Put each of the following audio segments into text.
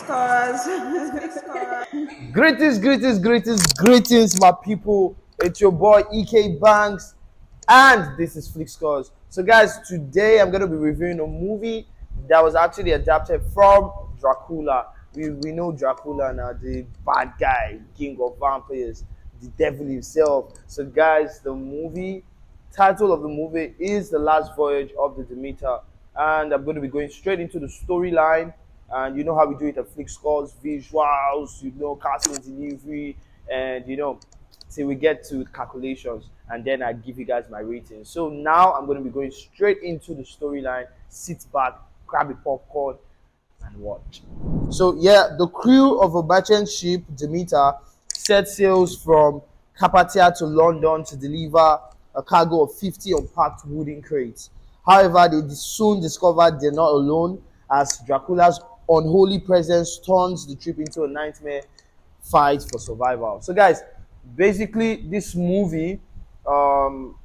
Flickscores. Greetings, my people. It's your boy EK Banks, and this is Flickscores. So, guys, today I'm going to be reviewing a movie that was actually adapted from Dracula. We know Dracula now, the bad guy, king of vampires, the devil himself. So, guys, the movie title of the movie is The Last Voyage of the Demeter, and I'm going to be going straight into the storyline. And you know how we do it at Flickscores, visuals, casting delivery, and till we get to calculations, and then I give you guys my rating. So now I'm going to be going straight into the storyline. Sit back, grab a popcorn, and watch. So yeah, the crew of a merchant ship, Demeter, set sails from Carpathia to London to deliver a cargo of 50 unpacked wooden crates. However, they soon discovered they're not alone, as Dracula's unholy presence turns the trip into a nightmare fight for survival. So, guys, basically, this movie um,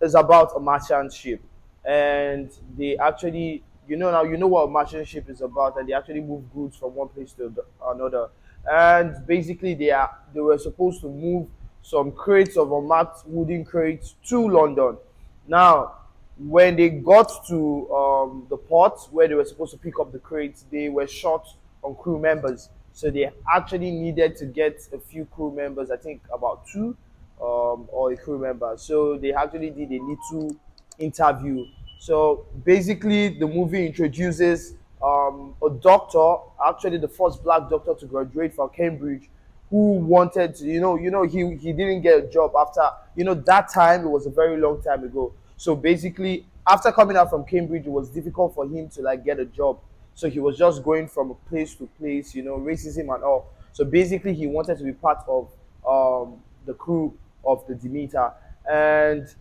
is about a merchant ship, and they actually, now you know what a merchant ship is about, and they actually move goods from one place to another. And basically, they were supposed to move some crates of unmarked wooden crates to London. Now, when they got to the port where they were supposed to pick up the crates, they were short on crew members. So they actually needed to get a few crew members, I think about two, or a crew member. So they actually did a little interview. So basically, the movie introduces a doctor, actually the first black doctor to graduate from Cambridge, who wanted to, he didn't get a job after, that time. It was a very long time ago. So basically, after coming out from Cambridge, it was difficult for him to like get a job. So he was just going from place to place, racism and all. So basically, he wanted to be part of the crew of the Demeter. And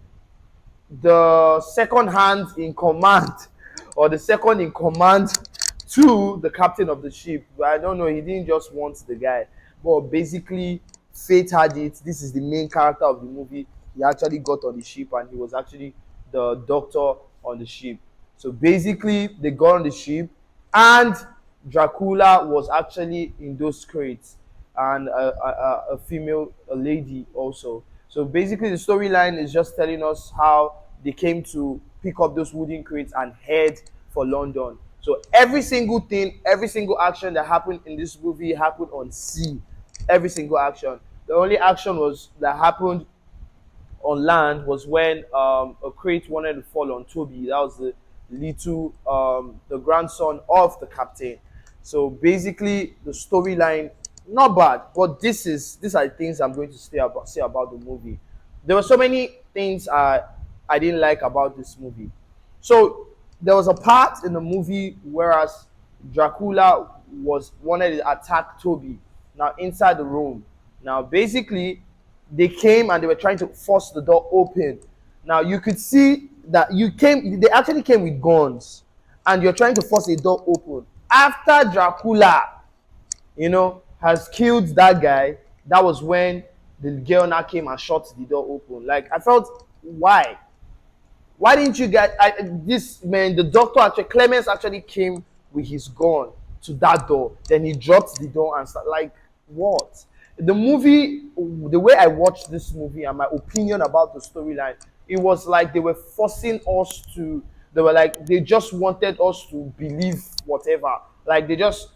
the second hand in command, or the second in command to the captain of the ship, I don't know, he didn't just want the guy, but basically, fate had it. This is the main character of the movie. He actually got on the ship, and he was actually the doctor on the ship. So basically, they got on the ship, and Dracula was actually in those crates, and a female, a lady also. So basically, the storyline is just telling us how they came to pick up those wooden crates and head for London. So every single thing, every single action that happened in this movie happened on sea. Every single action. The only action was that happened on land was when a crate wanted to fall on Toby. That was the grandson of the captain. So basically, the storyline, not bad, but these are things I'm going to say about the movie. There were so many things I didn't like about this movie. So there was a part in the movie whereas Dracula was wanted to attack Toby. Now inside the room. Now basically, they came and they were trying to force the door open. Now you could see that they actually came with guns, and you're trying to force a door open. After Dracula, has killed that guy, that was when the girl now came and shot the door open. Like, I felt, why? Why didn't you guys? This man, the doctor actually, Clemens actually came with his gun to that door. Then he dropped the door and started, like, what? The movie, the way I watched this movie and my opinion about the storyline, it was like they were forcing us to. They just wanted us to believe whatever. Like they just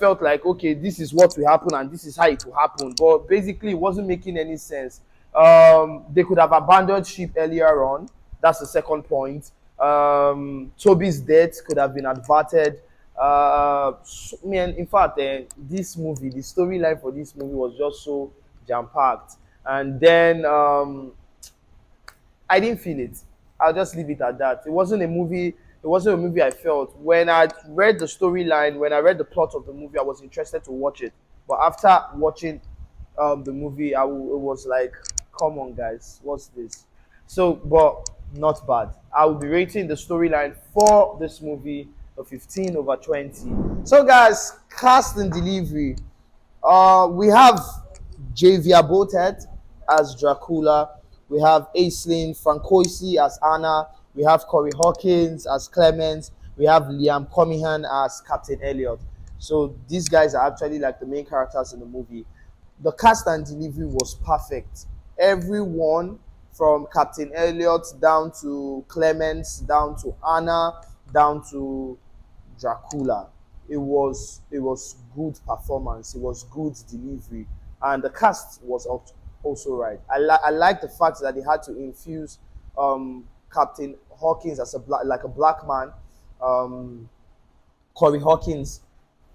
felt like, okay, this is what will happen and this is how it will happen. But basically, it wasn't making any sense. They could have abandoned ship earlier on. That's the second point. Toby's death could have been averted. Man, in fact, this movie, the storyline for this movie was just so jam-packed. And then I didn't feel it. I'll just leave it at that. It wasn't a movie. It wasn't a movie I felt. When I read the storyline, when I read the plot of the movie, I was interested to watch it. But after watching the movie, it was like, come on, guys, what's this? So, but not bad. I will be rating the storyline for this movie a 15/20. So, guys, cast and delivery. We have Javier Botet as Dracula. We have Aislinn Francoisi as Anna. We have Corey Hawkins as Clemens. We have Liam Comihan as Captain Elliot. So these guys are actually like the main characters in the movie. The cast and delivery was perfect. Everyone from Captain Elliot down to Clemens, down to Anna, down to Dracula. It was good performance. It was good delivery, and the cast was also right. I like the fact that they had to infuse Captain Hawkins as like a black man, um, Corey Hawkins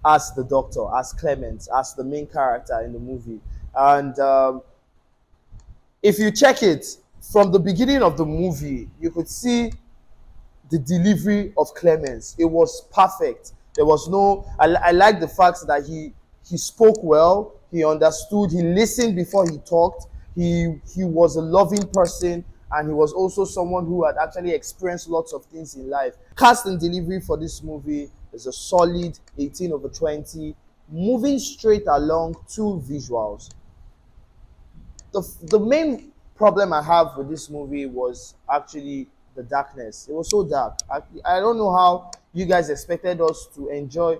as the Doctor, as Clement, as the main character in the movie, and if you check it from the beginning of the movie, you could see the delivery of Clemens. It was perfect. There was no. I like the fact that he spoke well. He understood. He listened before he talked. He was a loving person, and he was also someone who had actually experienced lots of things in life. Cast and delivery for this movie is a solid 18 over 20. Moving straight along to visuals, the main problem I have with this movie was actually the darkness. It was so dark. I don't know how you guys expected us to enjoy.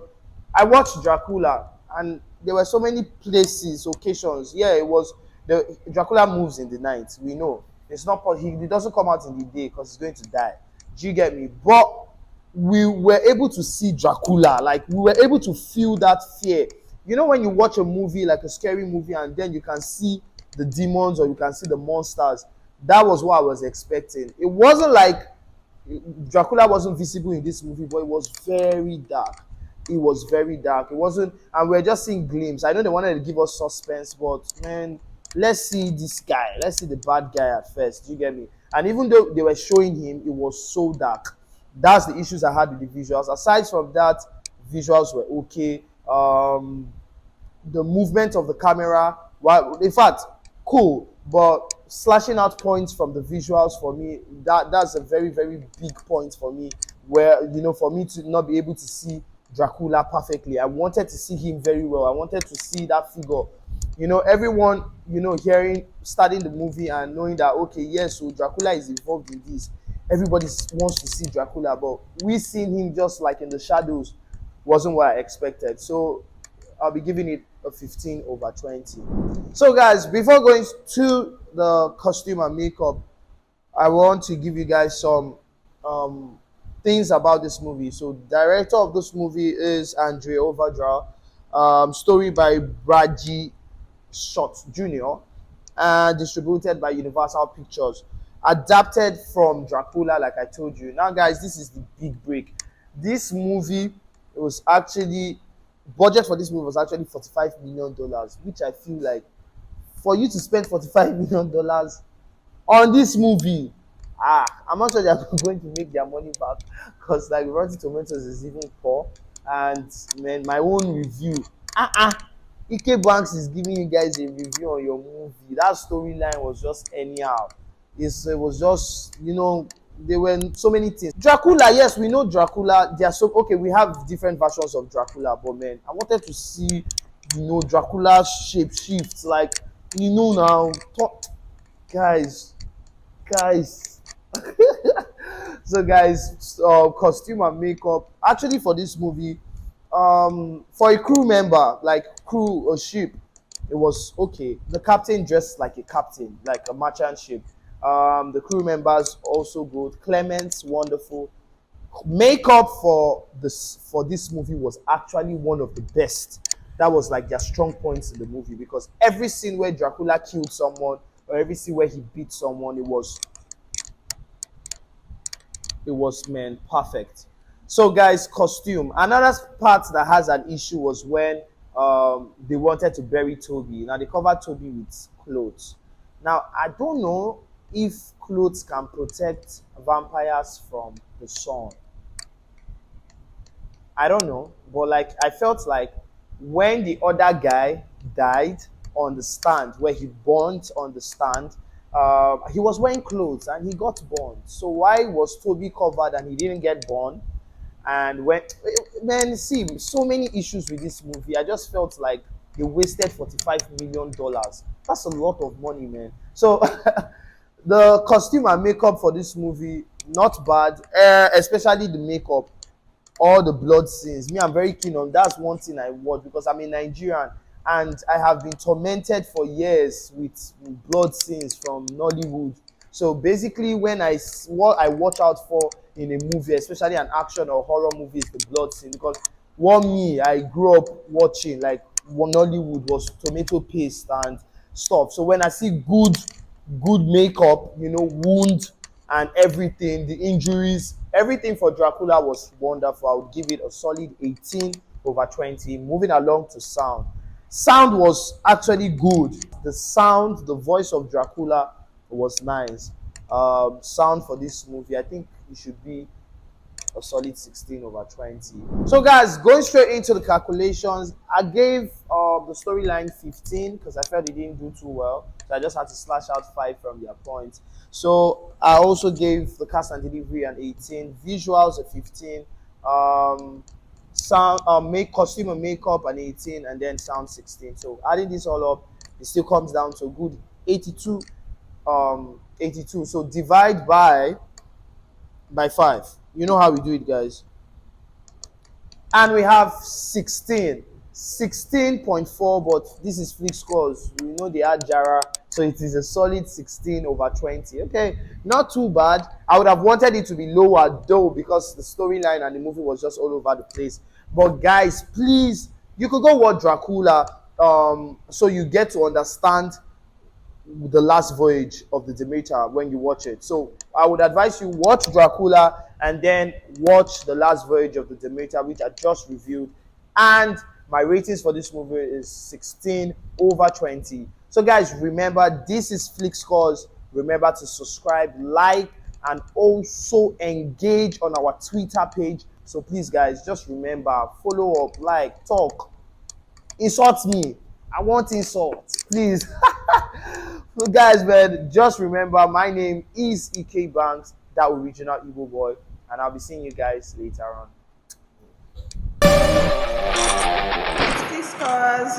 I watched Dracula, and there were so many places, occasions. Yeah, it was the Dracula moves in the night. We know it's not. He doesn't come out in the day because he's going to die. Do you get me? But we were able to see Dracula. Like, we were able to feel that fear. You know, when you watch a movie, like a scary movie, and then you can see the demons or you can see the monsters. That was what I was expecting. It wasn't like Dracula wasn't visible in this movie, but it was very dark. It was very dark. It wasn't, and we're just seeing glimpses. I know they wanted to give us suspense, but man, let's see this guy. Let's see the bad guy at first. Do you get me? And even though they were showing him, it was so dark. That's the issues I had with the visuals. Aside from that, visuals were okay. The movement of the camera, well, in fact, cool, but slashing out points from the visuals for me, that's a very, very big point for me, where, you know, for me to not be able to see Dracula perfectly. I wanted to see him very well. I wanted to see that figure. You know, everyone, you know, starting the movie and knowing that, okay, yes, so Dracula is involved in this. Everybody wants to see Dracula, but we seeing him just like in the shadows wasn't what I expected. So I'll be giving it a 15 over 20. So guys, before going to the costume and makeup, I want to give you guys some things about this movie. So director of this movie is Andre Overdra. Story by Brady Schott Jr. And distributed by Universal Pictures. Adapted from Dracula, like I told you. Now guys, this is the big break. This movie, it was actually, budget for this movie was actually $45 million, which I feel like, for you to spend $45 million on this movie, I'm not sure they're going to make their money back, because like Rotten Tomatoes is even poor. And man, my own review, Ike Banks is giving you guys a review on your movie. That storyline was just anyhow. It was just, you know, there were so many things. Dracula, yes, we know Dracula. They are so okay. We have different versions of Dracula, but man, I wanted to see, you know, Dracula shape shifts, like, you know, now, guys. So guys, costume and makeup. Actually, for this movie, for a crew member, like crew or ship, it was okay. The captain dressed like a captain, like a merchant ship. The crew members also good. Clements, wonderful. Makeup for this movie was actually one of the best. That was like their strong points in the movie, because every scene where Dracula killed someone or every scene where he beat someone, it was man perfect. So guys, costume. Another part that has an issue was when they wanted to bury Toby. Now they covered Toby with clothes. Now I don't know if clothes can protect vampires from the sun. I don't know, but like I felt like when the other guy died on the stand, where he burned on the stand, he was wearing clothes and he got burned. So why was Toby covered and he didn't get burned? And when, man, see, so many issues with this movie. I just felt like they wasted $45 million. That's a lot of money, man. So the costume and makeup for this movie, not bad, especially the makeup. all the blood scenes. Me, I'm very keen on that's one thing I watch because I'm a Nigerian and I have been tormented for years with blood scenes from Nollywood. So basically, what I watch out for in a movie, especially an action or horror movie, is the blood scene because what me I grew up watching like Nollywood was tomato paste and stuff. So when I see good makeup, wound and everything, the injuries, everything for Dracula was wonderful. I would give it a solid 18 over 20. Moving along to sound. Sound was actually good. The sound, the voice of Dracula was nice. Sound for this movie, I think it should be a solid 16 over 20. So guys, going straight into the calculations, I gave the storyline 15 because I felt it didn't do too well. So I just had to slash out 5 from their points. So I also gave the cast and delivery an 18, visuals a 15, sound, make costume and makeup an 18, and then sound 16. So adding this all up, it still comes down to a good 82. 82. So divide by 5. You know how we do it, guys. And we have 16. 16.4, but this is Flickscores. We know they add Jara, so it is a solid 16 over 20. Okay, not too bad. I would have wanted it to be lower though because the storyline and the movie was just all over the place. But guys, please, you could go watch Dracula so you get to understand the last voyage of the Demeter when you watch it. So I would advise you watch Dracula and then watch the last voyage of the Demeter, which I just reviewed. And my ratings for this movie is 16 over 20. So guys, remember, this is Flickscores. Remember to subscribe, like, and also engage on our Twitter page. So please guys, just remember, follow up, like, talk, insult me. I want insult, please. So guys, man, just remember my name is EK Banks, that original Igbo boy, and I'll be seeing you guys later on. Flickscores.